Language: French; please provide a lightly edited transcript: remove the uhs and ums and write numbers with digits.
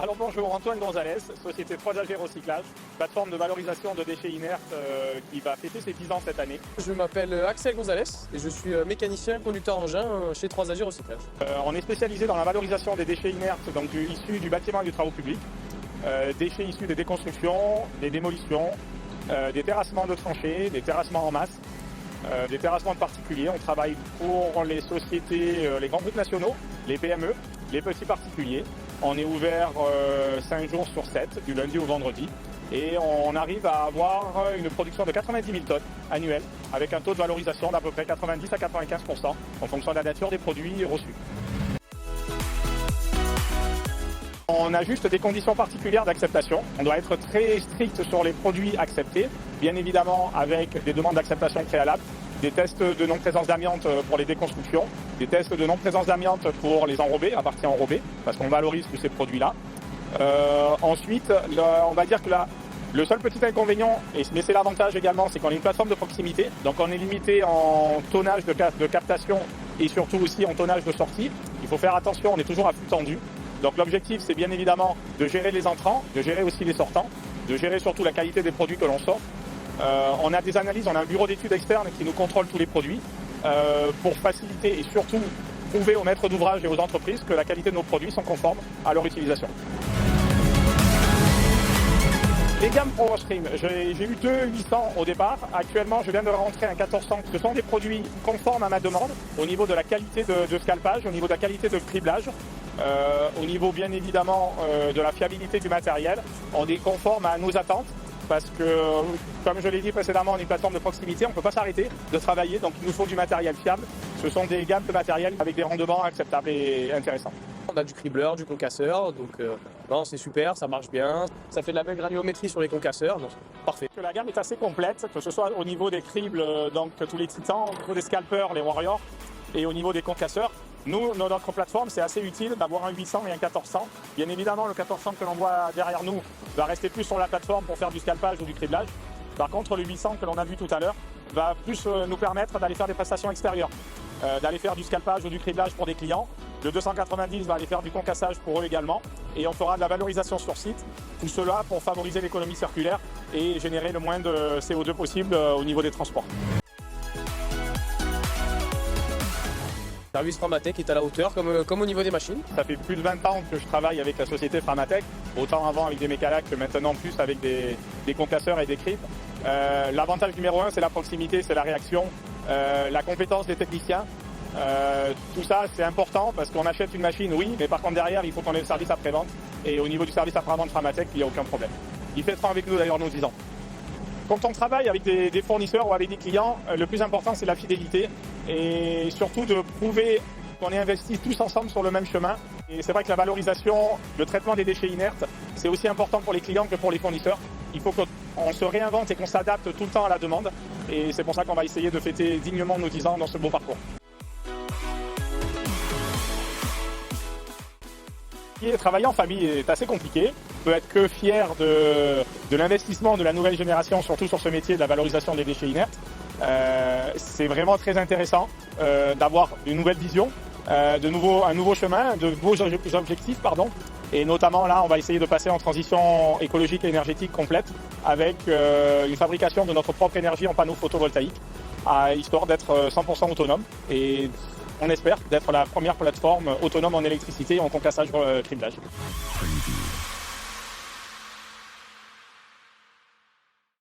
Alors bonjour, Antoine Gonzalez, société 3AG Recyclage, plateforme de valorisation de déchets inertes qui va fêter ses 10 ans cette année. Je m'appelle Axel Gonzalez et je suis mécanicien conducteur engin chez 3AG Recyclage. On est spécialisé dans la valorisation des déchets inertes donc issus du bâtiment et du travaux publics, déchets issus des déconstructions, des démolitions, des terrassements de tranchées, des terrassements en masse, des terrassements de particuliers. On travaille pour les sociétés, les grands groupes nationaux, les PME, les petits particuliers. On est ouvert 5 jours sur 7, du lundi au vendredi. Et on arrive à avoir une production de 90 000 tonnes annuelles, avec un taux de valorisation d'à peu près 90 à 95% en fonction de la nature des produits reçus. On a juste des conditions particulières d'acceptation. On doit être très strict sur les produits acceptés, bien évidemment avec des demandes d'acceptation préalables, des tests de non-présence d'amiante pour les déconstructions, des tests de non-présence d'amiante pour les enrobés, la partie enrobée, parce qu'on valorise tous ces produits-là. Ensuite, on va dire que le seul petit inconvénient, mais c'est l'avantage également, c'est qu'on est une plateforme de proximité, donc on est limité en tonnage de captation et surtout aussi en tonnage de sortie. Il faut faire attention, on est toujours à flux tendu. Donc l'objectif, c'est bien évidemment de gérer les entrants, de gérer aussi les sortants, de gérer surtout la qualité des produits que l'on sort. On a des analyses, on a un bureau d'études externe qui nous contrôle tous les produits pour faciliter et surtout prouver aux maîtres d'ouvrage et aux entreprises que la qualité de nos produits sont conformes à leur utilisation. Les gammes ProWashStream, j'ai eu 800 au départ. Actuellement, je viens de rentrer un 1400. Ce sont des produits conformes à ma demande au niveau de la qualité de scalpage, au niveau de la qualité de criblage, au niveau bien évidemment de la fiabilité du matériel. On est conforme à nos attentes parce que, comme je l'ai dit précédemment, on est une plateforme de proximité, on ne peut pas s'arrêter de travailler, donc il nous faut du matériel fiable. Ce sont des gammes de matériel avec des rendements acceptables et intéressants. On a du cribleur, du concasseur, donc non, c'est super, ça marche bien. Ça fait de la belle granulométrie sur les concasseurs, donc parfait. La gamme est assez complète, que ce soit au niveau des cribles, donc tous les titans, au niveau des scalpers, les warriors, et au niveau des concasseurs. Nous, notre plateforme, c'est assez utile d'avoir un 800 et un 1400. Bien évidemment, le 1400 que l'on voit derrière nous va rester plus sur la plateforme pour faire du scalpage ou du criblage. Par contre, le 800 que l'on a vu tout à l'heure va plus nous permettre d'aller faire des prestations extérieures, d'aller faire du scalpage ou du criblage pour des clients. Le 290 va aller faire du concassage pour eux également. Et on fera de la valorisation sur site. Tout cela pour favoriser l'économie circulaire et générer le moins de CO2 possible au niveau des transports. Le service Framatec est à la hauteur, comme au niveau des machines. Ça fait plus de 20 ans que je travaille avec la société Framatec, autant avant avec des mécalacs que maintenant plus avec des concasseurs et des cribles. L'avantage numéro 1, c'est la proximité, c'est la réaction, la compétence des techniciens. Tout ça, c'est important parce qu'on achète une machine, oui, mais par contre derrière, il faut qu'on ait le service après-vente. Et au niveau du service après-vente Framatec, il n'y a aucun problème. Ils fêteront avec nous d'ailleurs nos 10 ans. Quand on travaille avec des fournisseurs ou avec des clients, le plus important, c'est la fidélité et surtout de prouver qu'on est investis tous ensemble sur le même chemin. Et c'est vrai que la valorisation, le traitement des déchets inertes, c'est aussi important pour les clients que pour les fournisseurs. Il faut qu'on se réinvente et qu'on s'adapte tout le temps à la demande. Et c'est pour ça qu'on va essayer de fêter dignement nos 10 ans dans ce beau parcours. Travailler en famille est assez compliqué. On peut être que fier de l'investissement de la nouvelle génération, surtout sur ce métier de la valorisation des déchets inertes. C'est vraiment très intéressant d'avoir une nouvelle vision, un nouveau chemin, de nouveaux objectifs, Et notamment là, on va essayer de passer en transition écologique et énergétique complète avec une fabrication de notre propre énergie en panneaux photovoltaïques, histoire d'être 100% autonome. Et on espère d'être la première plateforme autonome en électricité et en concassage criblage.